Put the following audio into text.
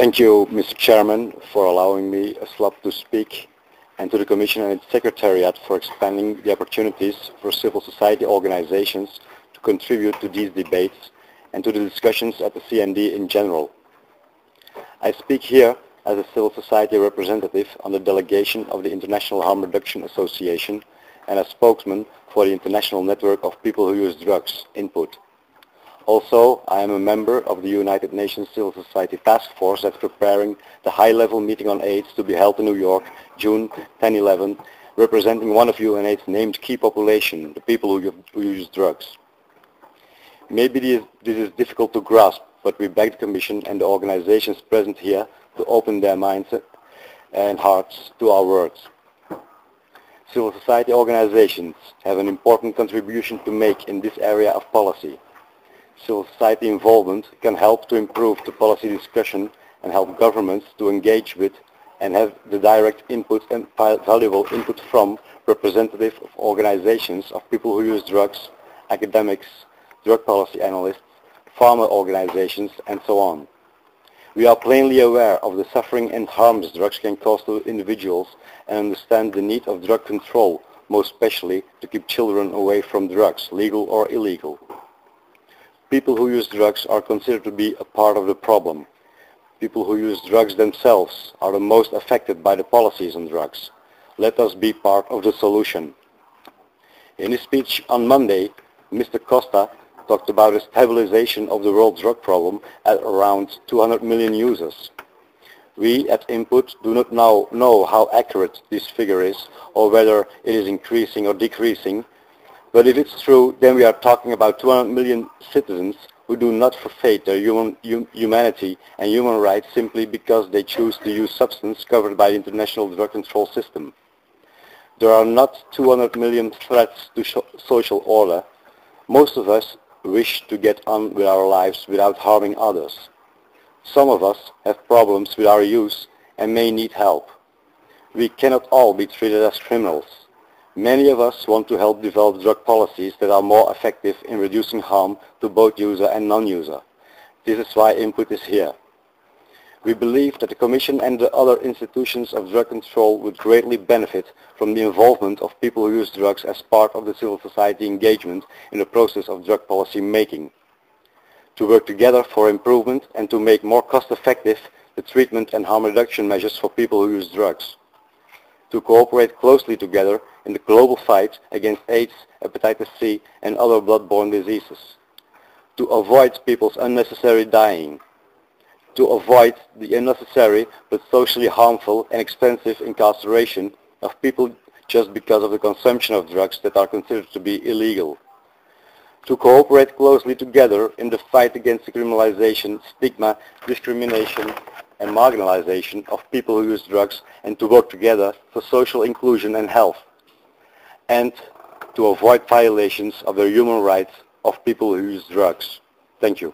Thank you, Mr. Chairman, for allowing me a slot to speak, and to the Commission and its Secretariat for expanding the opportunities for civil society organizations to contribute to these debates and to the discussions at the CND in general. I speak here as a civil society representative on the delegation of the International Harm Reduction Association and as spokesman for the International Network of People Who Use Drugs, INPUD. Also, I am a member of the United Nations Civil Society Task Force that's preparing the high-level meeting on AIDS to be held in New York, June 10-11, representing one of UNAIDS named key population, the people who use drugs. Maybe this is difficult to grasp, but we beg the Commission and the organizations present here to open their minds and hearts to our words. Civil society organizations have an important contribution to make in this area of policy. Civil society involvement can help to improve the policy discussion and help governments to engage with and have the direct input and valuable input from representatives of organizations of people who use drugs, academics, drug policy analysts, farmer organizations, and so on. We are plainly aware of the suffering and harms drugs can cause to individuals and understand the need of drug control, most especially to keep children away from drugs, legal or illegal. People who use drugs are considered to be a part of the problem. People who use drugs themselves are the most affected by the policies on drugs. Let us be part of the solution. In his speech on Monday, Mr. Costa talked about a stabilization of the world drug problem at around 200 million users. We at INPUD do not now know how accurate this figure is or whether it is increasing or decreasing. But if it's true, then we are talking about 200 million citizens who do not forfeit their humanity and human rights simply because they choose to use substance covered by the international drug control system. There are not 200 million threats to social order. Most of us wish to get on with our lives without harming others. Some of us have problems with our use and may need help. We cannot all be treated as criminals. Many of us want to help develop drug policies that are more effective in reducing harm to both user and non-user. This is why INPUD is here. We believe that the Commission and the other institutions of drug control would greatly benefit from the involvement of people who use drugs as part of the civil society engagement in the process of drug policy making. To work together for improvement and to make more cost-effective the treatment and harm reduction measures for people who use drugs. To cooperate closely together in the global fight against AIDS, hepatitis C and other blood-borne diseases. To avoid people's unnecessary dying. To avoid the unnecessary but socially harmful and expensive incarceration of people just because of the consumption of drugs that are considered to be illegal. To cooperate closely together in the fight against the criminalization, stigma, discrimination and marginalization of people who use drugs, and to work together for social inclusion and health, and to avoid violations of the human rights of people who use drugs. Thank you.